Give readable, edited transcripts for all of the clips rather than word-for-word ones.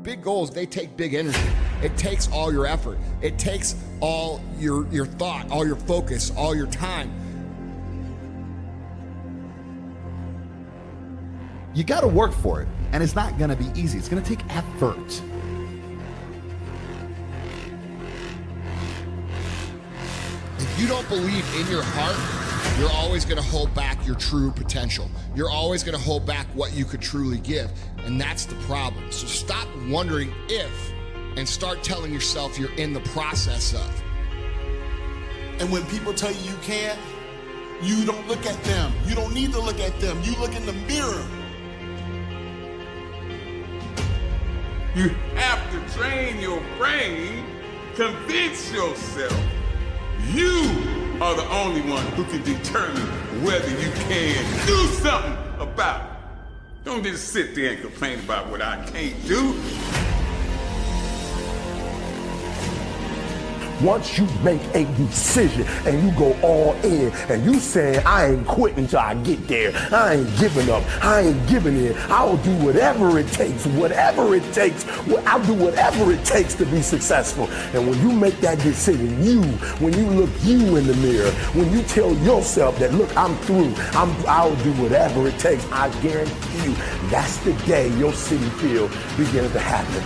Big goals, they take big energy. It takes all your effort. It takes all your thought, all your focus, all your time. You got to work for it, and it's not going to be easy. It's going to take effort. If you don't believe in your heart, you're always going to hold back your true potential. You're always going to hold back what you could truly give, and that's the problem. So stop wondering if, and start telling yourself you're in the process of. And when people tell you you can't, you don't look at them. You don't need to look at them. You look in the mirror. You have to train your brain, convince yourself you are the only one who can determine whether you can do something about it. Don't just sit there and complain about what I can't do. Once you make a decision and you go all in and you saying, I ain't quitting till I get there. I ain't giving up. I ain't giving in. I'll do whatever it takes, whatever it takes. I'll do whatever it takes to be successful. And when you make that decision, when you look you in the mirror, when you tell yourself that, look, I'm through, I'll do whatever it takes, I guarantee you, that's the day your city field begins to happen.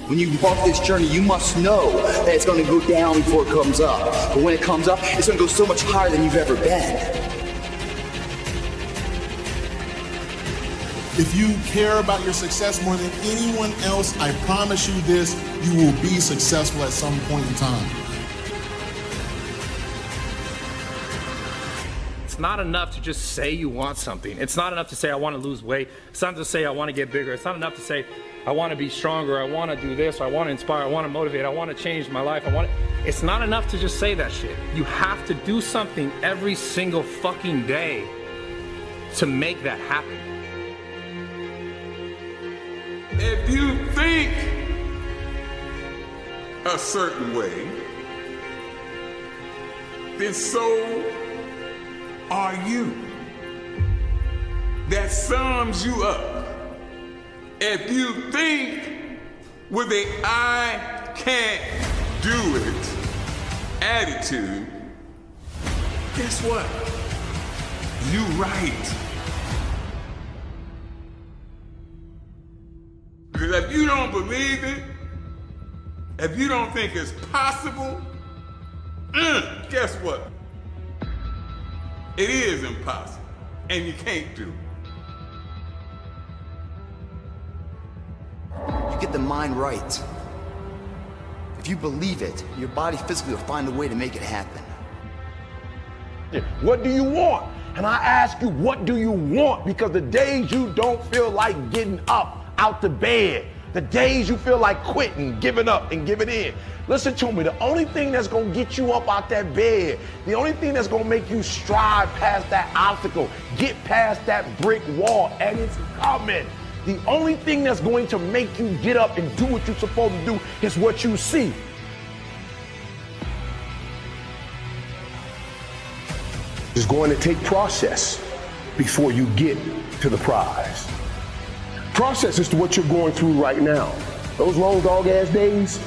When you embark this journey, you must know that it's going to go down before it comes up. But when it comes up, it's going to go so much higher than you've ever been. If you care about your success more than anyone else, I promise you this, you will be successful at some point in time. It's not enough to just say you want something. It's not enough to say I want to lose weight. It's not enough to say I want to get bigger. It's not enough to say I want to be stronger, I want to do this, I want to inspire, I want to motivate, I want to change my life, It's not enough to just say that shit. You have to do something every single fucking day to make that happen. If you think a certain way, then so are you. That sums you up. If you think with a I can't do it attitude, guess what? You right. Because if you don't believe it, if you don't think it's possible, guess what? It is impossible, and you can't do it. Get the mind right. If you believe it, your body physically will find a way to make it happen. What do you want? And I ask you, what do you want? Because the days you don't feel like getting up out the bed, the days you feel like quitting, giving up and giving in, listen to me, the only thing that's gonna get you up out that bed, the only thing that's gonna make you strive past that obstacle, get past that brick wall, and it's coming. The only thing that's going to make you get up and do what you're supposed to do is what you see. It's going to take process before you get to the prize. Process is to what you're going through right now. Those long dog-ass days,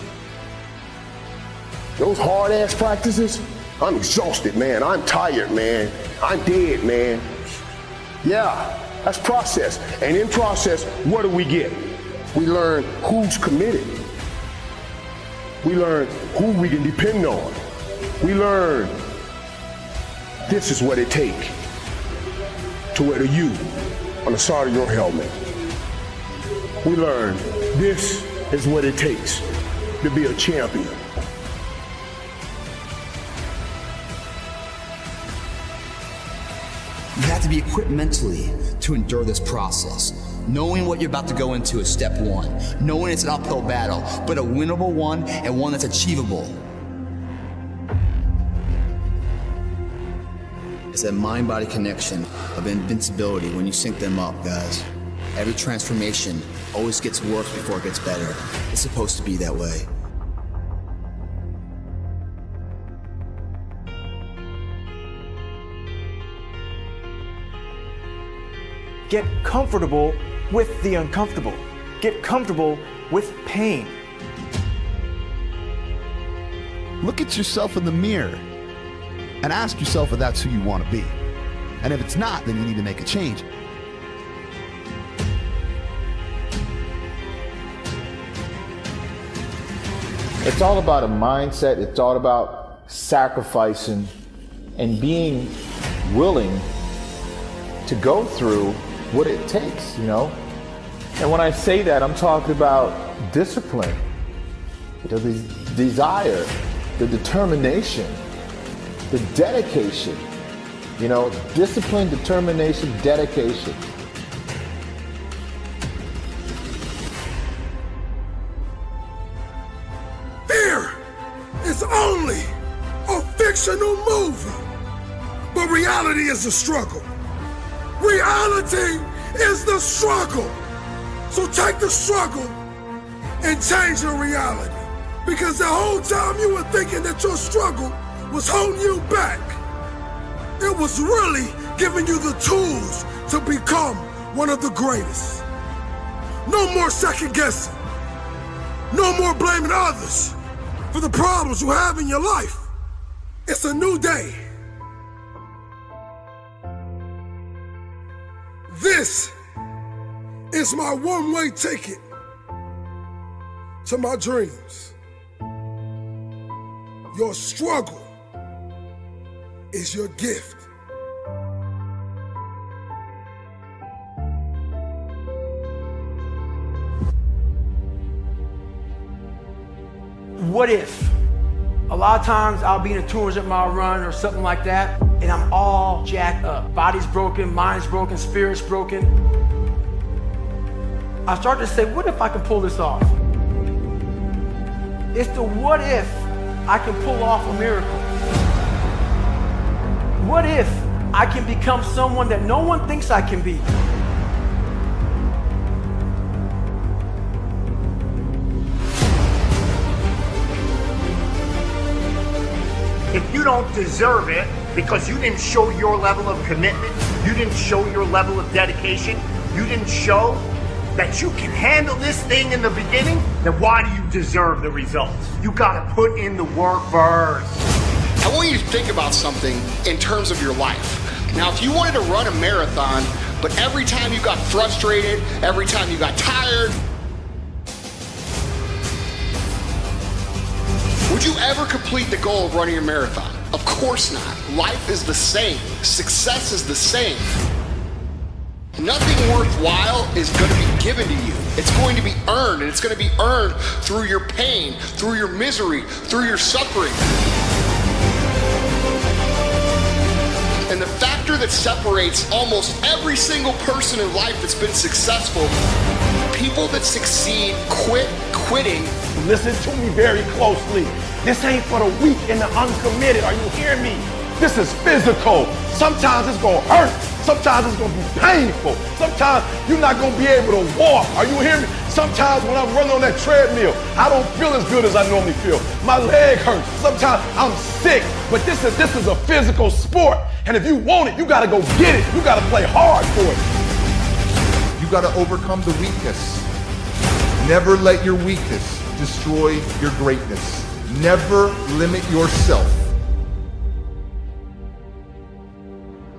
those hard-ass practices, I'm exhausted, man. I'm tired, man. I'm dead, man. Yeah. That's process. And in process, what do we get? We learn who's committed. We learn who we can depend on. We learn this is what it takes to wear the U on the side of your helmet. We learn this is what it takes to be a champion. You have to be equipped mentally to endure this process. Knowing what you're about to go into is step one. Knowing it's an uphill battle, but a winnable one and one that's achievable. It's that mind-body connection of invincibility when you sync them up, guys. Every transformation always gets worse before it gets better. It's supposed to be that way. get comfortable with the uncomfortable. Get comfortable with pain. Look at yourself in the mirror and ask yourself if that's who you want to be. And if it's not, then you need to make a change. It's all about a mindset. It's all about sacrificing and being willing to go through what it takes, you know? And when I say that, I'm talking about discipline, the desire, the determination, the dedication, you know, discipline, determination, dedication. Fear is only a fictional movie, but reality is the struggle. Reality is the struggle. So take the struggle and change your reality. Because the whole time you were thinking that your struggle was holding you back, it was really giving you the tools to become one of the greatest. No more second guessing. No more blaming others for the problems you have in your life. It's a new day. This is my one-way ticket to my dreams. Your struggle is your gift. What if? A lot of times I'll be in a 200-mile run or something like that, and I'm all jacked up. Body's broken, mind's broken, spirit's broken. I start to say, what if I can pull this off? It's the what if I can pull off a miracle. What if I can become someone that no one thinks I can be? If you don't deserve it because you didn't show your level of commitment, you didn't show your level of dedication, you didn't show that you can handle this thing in the beginning, then why do you deserve the results? You gotta put in the work first. I want you to think about something in terms of your life. Now, if you wanted to run a marathon, but every time you got frustrated, every time you got tired, would you ever complete the goal of running a marathon? Of course not. Life is the same. Success is the same. Nothing worthwhile is going to be given to you. It's going to be earned, and it's going to be earned through your pain, through your misery, through your suffering. And the factor that separates almost every single person in life that's been successful, people that succeed quit quitting. Listen to me very closely. This ain't for the weak and the uncommitted. Are you hearing me? This is physical. Sometimes it's gonna hurt. Sometimes it's gonna be painful. Sometimes you're not gonna be able to walk. Are you hearing me? Sometimes when I'm running on that treadmill, I don't feel as good as I normally feel. My leg hurts. Sometimes I'm sick. But this is a physical sport. And if you want it, you gotta go get it. You gotta play hard for it. You gotta overcome the weakness. Never let your weakness destroy your greatness. Never limit yourself.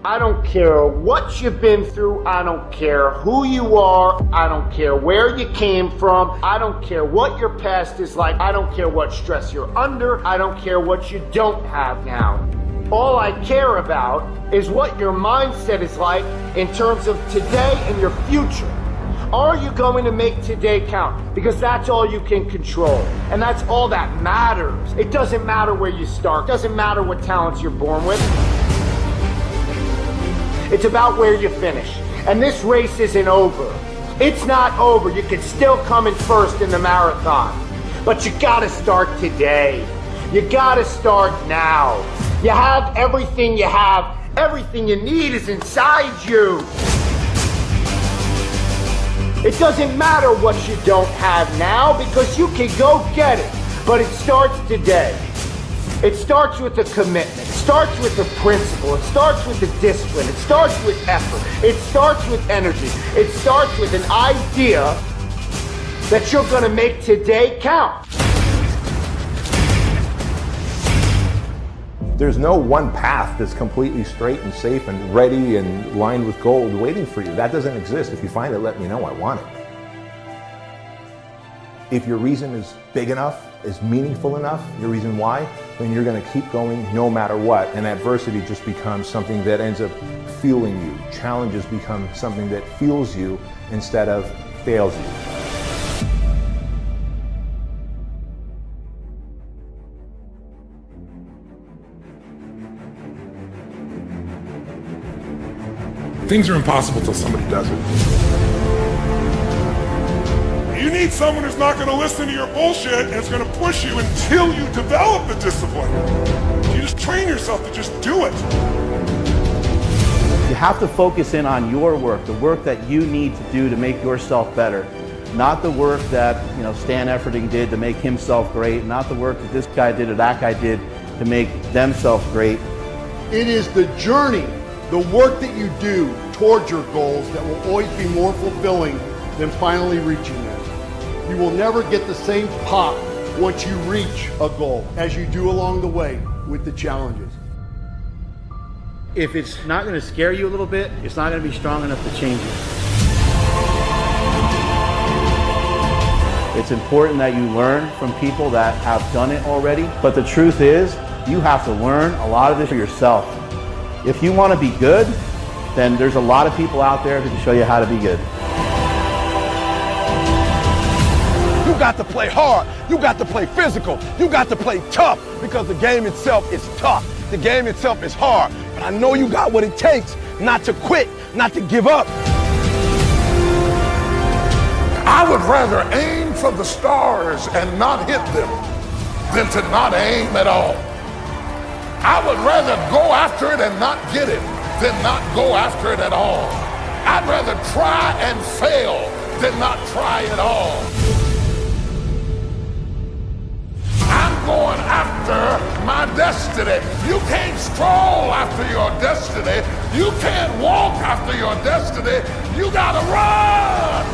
I don't care what you've been through. I don't care who you are. I don't care where you came from. I don't care what your past is like. I don't care what stress you're under. I don't care what you don't have now. All I care about is what your mindset is like in terms of today and your future. Are you going to make today count? Because that's all you can control. And that's all that matters. It doesn't matter where you start. It doesn't matter what talents you're born with. It's about where you finish. And this race isn't over. It's not over. You can still come in first in the marathon. But you gotta start today. You gotta start now. You have everything you have. Everything you need is inside you. It doesn't matter what you don't have now because you can go get it. But it starts today. It starts with a commitment. It starts with a principle. It starts with a discipline. It starts with effort. It starts with energy. It starts with an idea that you're going to make today count. There's no one path that's completely straight and safe and ready and lined with gold waiting for you. That doesn't exist. If you find it, let me know. I want it. If your reason is big enough, is meaningful enough, your reason why, then you're going to keep going no matter what. And adversity just becomes something that ends up fueling you. Challenges become something that fuels you instead of fails you. Things are impossible till somebody does it. You need someone who's not going to listen to your bullshit and is going to push you until you develop the discipline. You just train yourself to just do it. You have to focus in on your work, the work that you need to do to make yourself better. Not the work that, Stan Efferding did to make himself great, not the work that this guy did or that guy did to make themselves great. It is the journey, the work that you do towards your goals that will always be more fulfilling than finally reaching them. You will never get the same pop once you reach a goal as you do along the way with the challenges. If it's not going to scare you a little bit, it's not going to be strong enough to change you. It's important that you learn from people that have done it already, but the truth is, you have to learn a lot of this for yourself. If you want to be good, then there's a lot of people out there who can show you how to be good. You got to play hard. You got to play physical. You got to play tough because the game itself is tough. The game itself is hard. But I know you got what it takes not to quit, not to give up. I would rather aim for the stars and not hit them than to not aim at all. I would rather go after it and not get it than not go after it at all. I'd rather try and fail than not try at all. I'm going after my destiny. You can't stroll after your destiny. You can't walk after your destiny. You gotta run.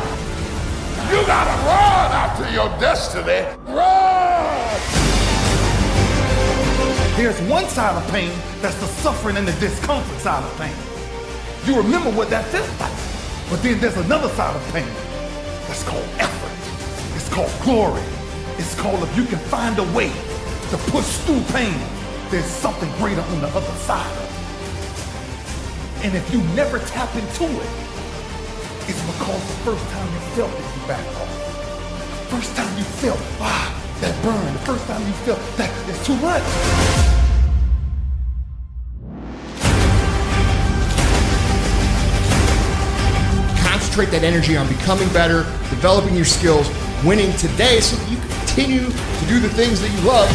You gotta run after your destiny. Run! There's one side of pain that's the suffering and the discomfort side of pain. You remember what that feels like. But then there's another side of pain that's called effort. It's called glory. It's called if you can find a way to push through pain, there's something greater on the other side. And if you never tap into it, it's because the first time you felt it, you backed off. The first time you felt, that burn. The first time you felt that it's too much. Concentrate that energy on becoming better, developing your skills, winning today so that you continue to do the things that you love.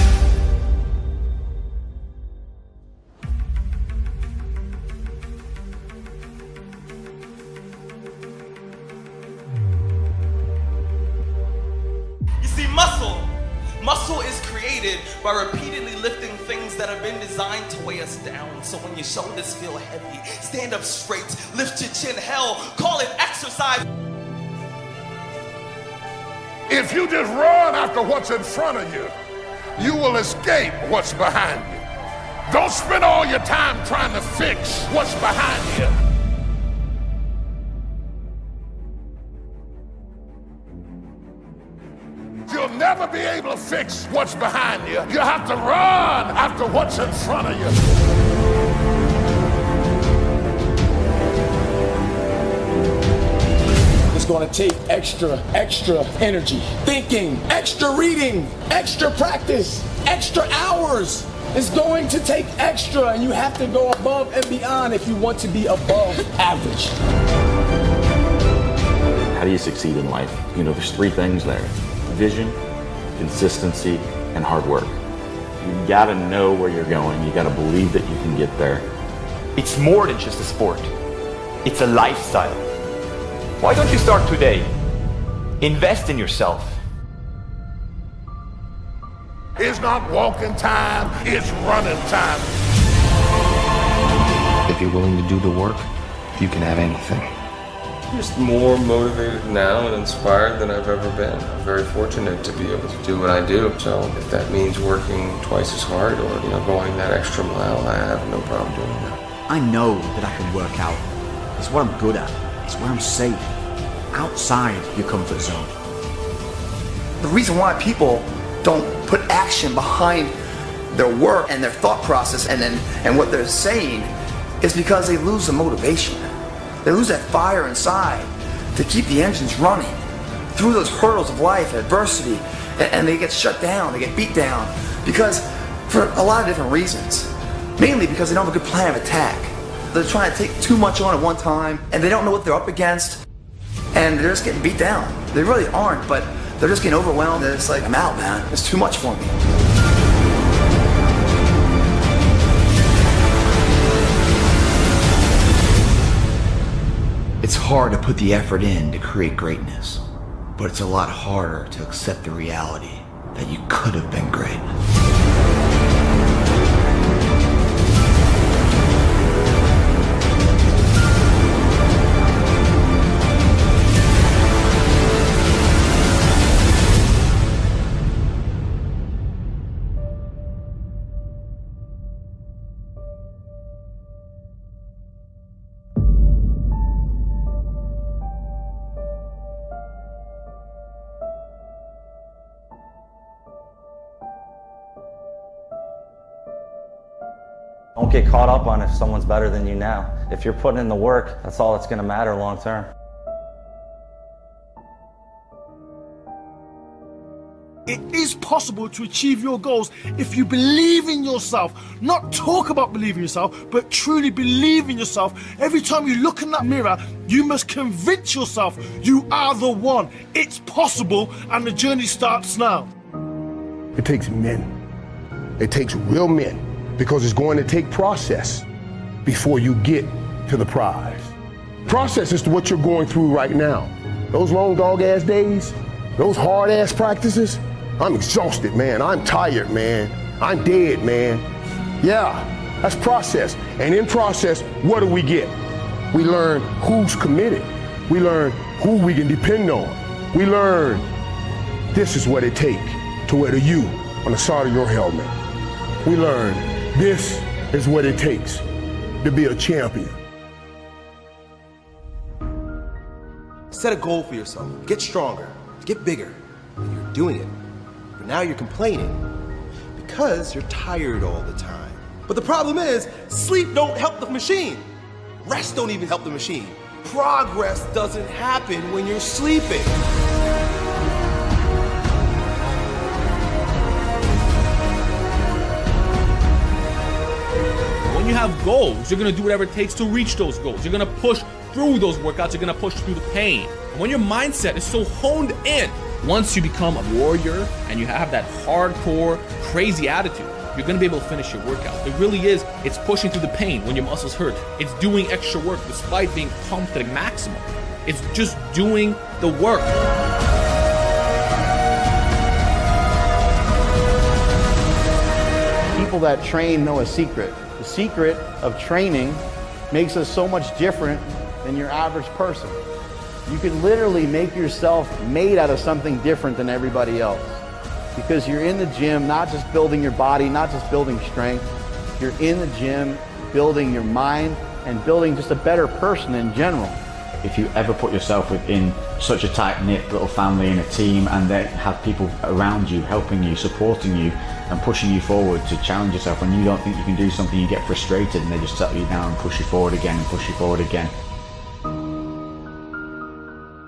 Muscle is created by repeatedly lifting things that have been designed to weigh us down. So when your shoulders feel heavy, stand up straight, lift your chin. Hell, call it exercise. If you just run after what's in front of you, you will escape what's behind you. Don't spend all your time trying to fix what's behind you. You'll never be able to fix what's behind you. You have to run after what's in front of you. It's going to take extra energy, thinking, extra reading, extra practice, extra hours. It's going to take extra, and you have to go above and beyond if you want to be above average. How do you succeed in life? There's three things there: vision, consistency, and hard work. You gotta know where you're going. You gotta believe that you can get there. It's more than just a sport. It's a lifestyle. Why don't you start today? Invest in yourself. It's not walking time, it's running time. If you're willing to do the work, you can have anything. I'm just more motivated now and inspired than I've ever been. I'm very fortunate to be able to do what I do. So if that means working twice as hard or going that extra mile, I have no problem doing that. I know that I can work out. It's what I'm good at. It's where I'm safe. Outside your comfort zone. The reason why people don't put action behind their work and their thought process and what they're saying is because they lose the motivation. They lose that fire inside to keep the engines running through those hurdles of life, adversity, and they get shut down, they get beat down because for a lot of different reasons. Mainly because they don't have a good plan of attack. They're trying to take too much on at one time and they don't know what they're up against and they're just getting beat down. They really aren't, but they're just getting overwhelmed and it's like, I'm out, man. It's too much for me. It's hard to put the effort in to create greatness, but it's a lot harder to accept the reality that you could have been great. Don't get caught up on if someone's better than you now. If you're putting in the work, that's all that's going to matter long term. It is possible to achieve your goals if you believe in yourself. Not talk about believing in yourself, but truly believe in yourself. Every time you look in that mirror, you must convince yourself you are the one. It's possible, and the journey starts now. It takes men. It takes real men, because it's going to take process before you get to the prize. Process is to what you're going through right now. Those long dog-ass days, those hard-ass practices, I'm exhausted, man. I'm tired, man. I'm dead, man. Yeah, that's process. And in process, what do we get? We learn who's committed. We learn who we can depend on. We learn this is what it takes to wear the U on the side of your helmet. We learn this is what it takes to be a champion. Set a goal for yourself. Get stronger. Get bigger. And you're doing it. But now you're complaining because you're tired all the time. But the problem is, sleep don't help the machine. Rest don't even help the machine. Progress doesn't happen when you're sleeping. When you have goals, you're gonna do whatever it takes to reach those goals. You're gonna push through those workouts, you're gonna push through the pain. And when your mindset is so honed in, once you become a warrior and you have that hardcore, crazy attitude, you're gonna be able to finish your workout. It really is, it's pushing through the pain when your muscles hurt. It's doing extra work despite being pumped at maximum. It's just doing the work. People that train know a secret. The secret of training makes us so much different than your average person. You can literally make yourself made out of something different than everybody else. Because you're in the gym, not just building your body, not just building strength. You're in the gym building your mind and building just a better person in general. If you ever put yourself within such a tight-knit little family and a team and they have people around you, helping you, supporting you and pushing you forward to challenge yourself, when you don't think you can do something, you get frustrated and they just settle you down and push you forward again and push you forward again.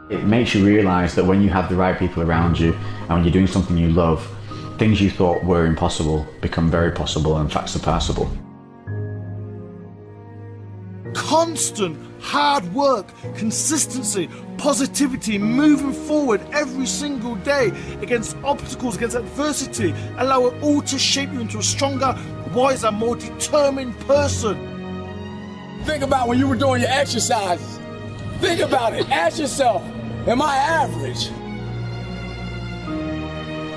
It makes you realise that when you have the right people around you and when you're doing something you love, things you thought were impossible become very possible and in fact surpassable. Constant hard work, consistency, positivity, moving forward every single day against obstacles, against adversity, allow it all to shape you into a stronger, wiser, more determined person. Think about when you were doing your exercises. Think about it. Ask yourself, am I average?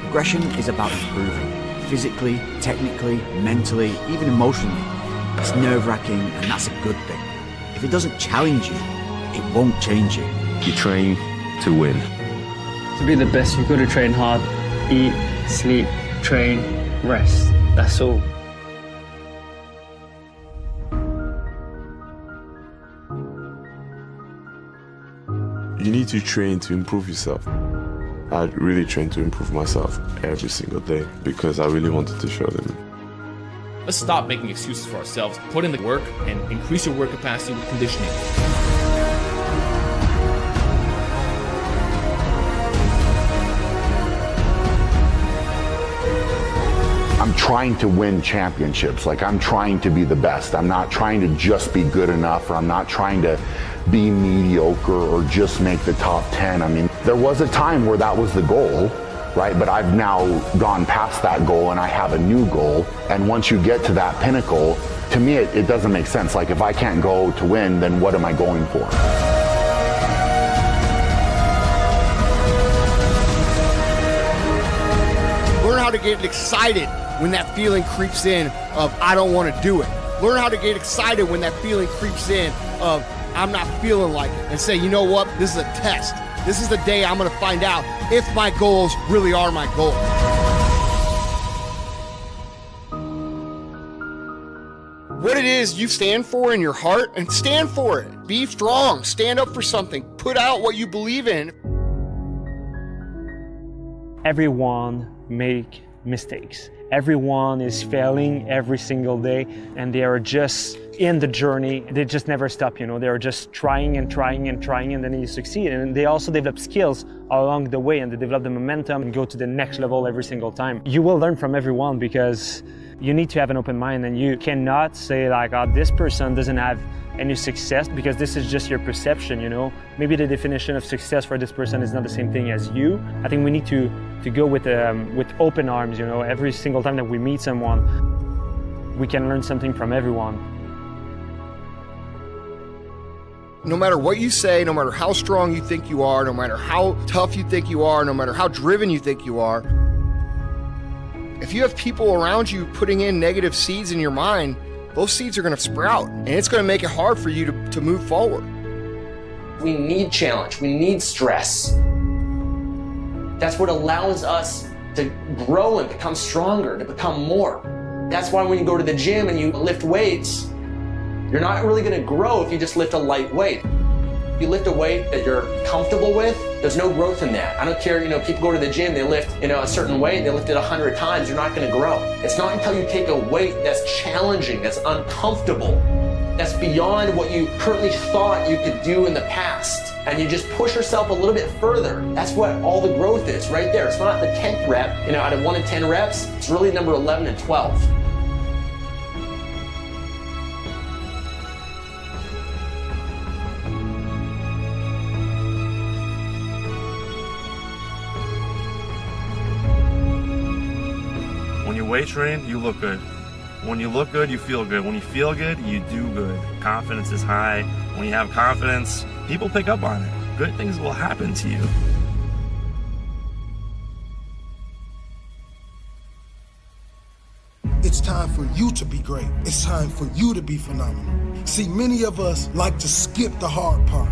Progression is about improving. physically, technically, mentally, even emotionally. It's nerve-wracking, and that's a good thing. If it doesn't challenge you, it won't change you. You train to win. To be the best, you've got to train hard. Eat, sleep, train, rest. That's all. You need to train to improve yourself. I really trained to improve myself every single day because I really wanted to show them. Let's stop making excuses for ourselves. Put in the work and increase your work capacity with conditioning. I'm trying to win championships. Like, I'm trying to be the best. I'm not trying to just be good enough, or I'm not trying to be mediocre or just make the top 10. I mean, there was a time where that was the goal, right? But I've now gone past that goal and I have a new goal. And once you get to that pinnacle, to me, it doesn't make sense. Like, if I can't go to win, then what am I going for? Learn how to get excited when that feeling creeps in of I don't want to do it. Learn how to get excited when that feeling creeps in of I'm not feeling like it, and say, you know what, this is a test. This is the day I'm going to find out if my goals really are my goals. What it is you stand for in your heart, and stand for it. Be strong. Stand up for something. Put out what you believe in. Everyone make mistakes. Everyone is failing every single day, and they are just in the journey. They just never stop, you know. They are just trying and trying and trying, and then you succeed. And they also develop skills along the way, and they develop the momentum and go to the next level every single time. You will learn from everyone because you need to have an open mind, and you cannot say like, oh, this person doesn't have any success, because this is just your perception, you know. Maybe the definition of success for this person is not the same thing as you. I think we need to go with open arms, you know. Every single time that we meet someone, we can learn something from everyone. No matter what you say, no matter how strong you think you are, no matter how tough you think you are, no matter how driven you think you are, if you have people around you putting in negative seeds in your mind, those seeds are going to sprout, and it's going to make it hard for you to move forward. We need challenge. We need stress. That's what allows us to grow and become stronger, to become more. That's why when you go to the gym and you lift weights, you're not really going to grow if you just lift a light weight. If you lift a weight that you're comfortable with, there's no growth in that. I don't care, you know, people go to the gym, they lift, you know, a certain weight, they lift it 100 times, you're not going to grow. It's not until you take a weight that's challenging, that's uncomfortable, that's beyond what you currently thought you could do in the past, and you just push yourself a little bit further. That's what all the growth is right there. It's not the 10th rep, you know, out of 1 in 10 reps, it's really number 11 and 12. When you weight train, you look good. When you look good, you feel good. When you feel good, you do good. Confidence is high. When you have confidence, people pick up on it. Good things will happen to you. It's time for you to be great. It's time for you to be phenomenal. See, many of us like to skip the hard part.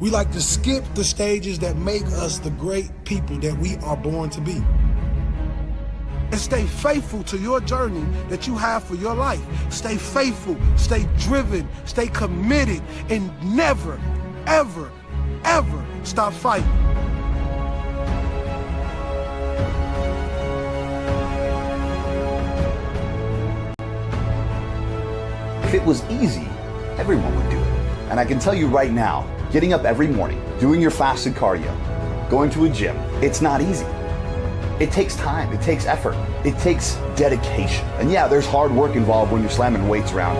We like to skip the stages that make us the great people that we are born to be. And stay faithful to your journey that you have for your life. Stay faithful, stay driven, stay committed, and never, ever, ever stop fighting. If it was easy, everyone would do it. And I can tell you right now, getting up every morning, doing your fasted cardio, going to a gym, it's not easy. It takes time, it takes effort, it takes dedication. And yeah, there's hard work involved when you're slamming weights around.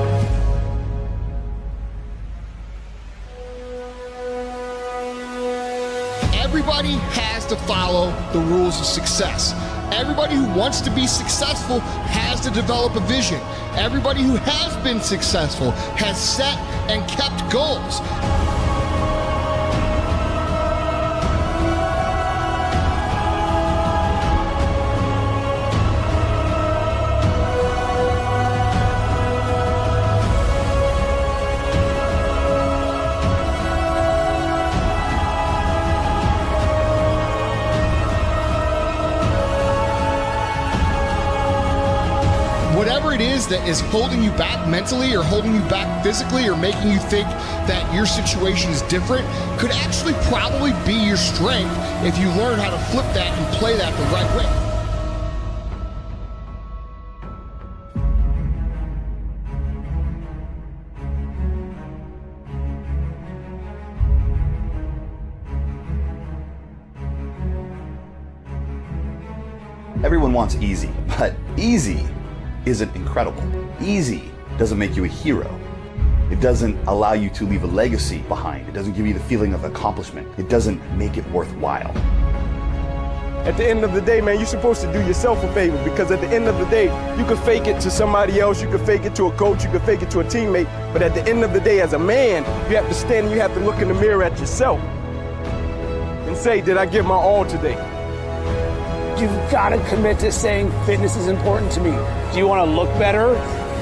Everybody has to follow the rules of success. Everybody who wants to be successful has to develop a vision. Everybody who has been successful has set and kept goals. it is that is holding you back mentally or holding you back physically or making you think that your situation is different could actually probably be your strength if you learn how to flip that and play that the right way. Everyone wants easy, but easy isn't incredible. Easy doesn't make you a hero. It doesn't allow you to leave a legacy behind. It doesn't give you the feeling of accomplishment. It doesn't make it worthwhile. At the end of the day, man, you're supposed to do yourself a favor, because at the end of the day, you could fake it to somebody else, you could fake it to a coach, you could fake it to a teammate, but at the end of the day, as a man, you have to stand and you have to look in the mirror at yourself and say, did I give my all today? You've got to commit to saying fitness is important to me. Do you want to look better,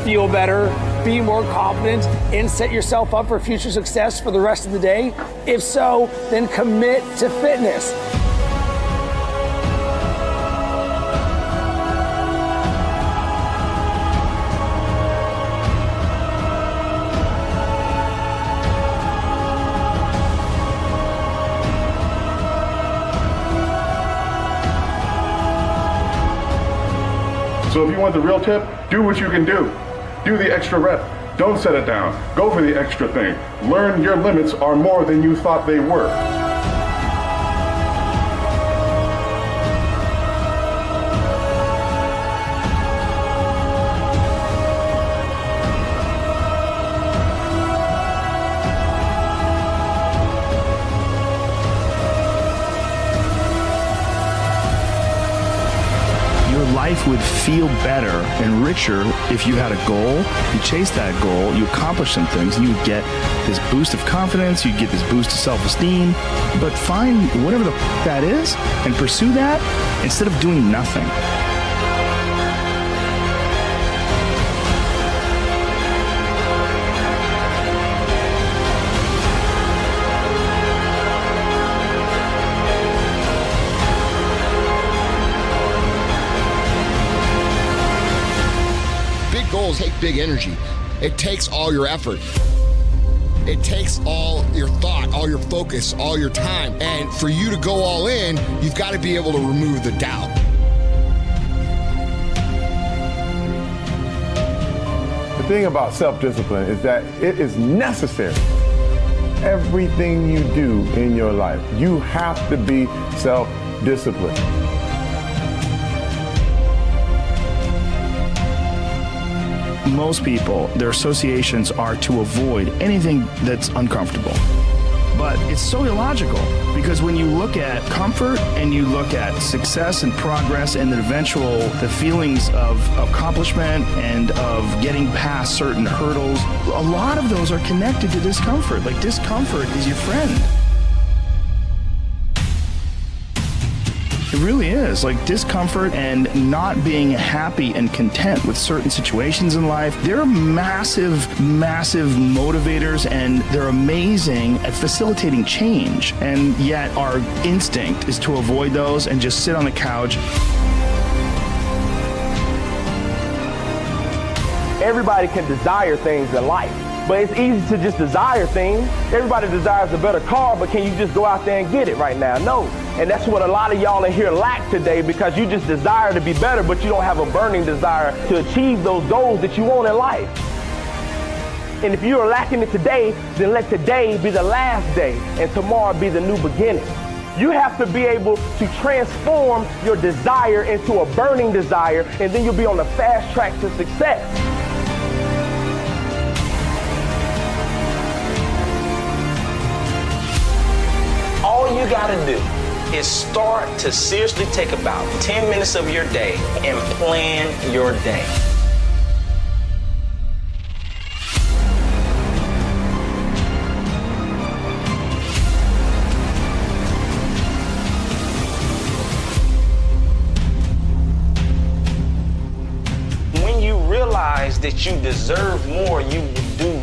feel better, be more confident, and set yourself up for future success for the rest of the day? If so, then commit to fitness. So if you want the real tip, do what you can do. Do the extra rep. Don't set it down. Go for the extra thing. Learn your limits are more than you thought they were. Life would feel better and richer if you had a goal, you chased that goal, you accomplished some things, you would get this boost of confidence, you'd get this boost of self-esteem, but find whatever the that is and pursue that instead of doing nothing. Goals take big energy. It takes all your effort. It takes all your thought, all your focus, all your time. And for you to go all in, you've got to be able to remove the doubt. The thing about self-discipline is that it is necessary. Everything you do in your life, you have to be self-disciplined. Most people, their associations are to avoid anything that's uncomfortable. But it's so illogical, because when you look at comfort and you look at success and progress and the feelings of accomplishment and of getting past certain hurdles, a lot of those are connected to discomfort. Like, discomfort is your friend. It really is. Like, discomfort and not being happy and content with certain situations in life, they're massive, massive motivators, and they're amazing at facilitating change. And yet our instinct is to avoid those and just sit on the couch. Everybody can desire things in life, but it's easy to just desire things. Everybody desires a better car, but can you just go out there and get it right now? No. And that's what a lot of y'all in here lack today, because you just desire to be better, but you don't have a burning desire to achieve those goals that you want in life. And if you're lacking it today, then let today be the last day and tomorrow be the new beginning. You have to be able to transform your desire into a burning desire, and then you'll be on the fast track to success. All you gotta do is start to seriously take about 10 minutes of your day and plan your day. When you realize that you deserve more, you will do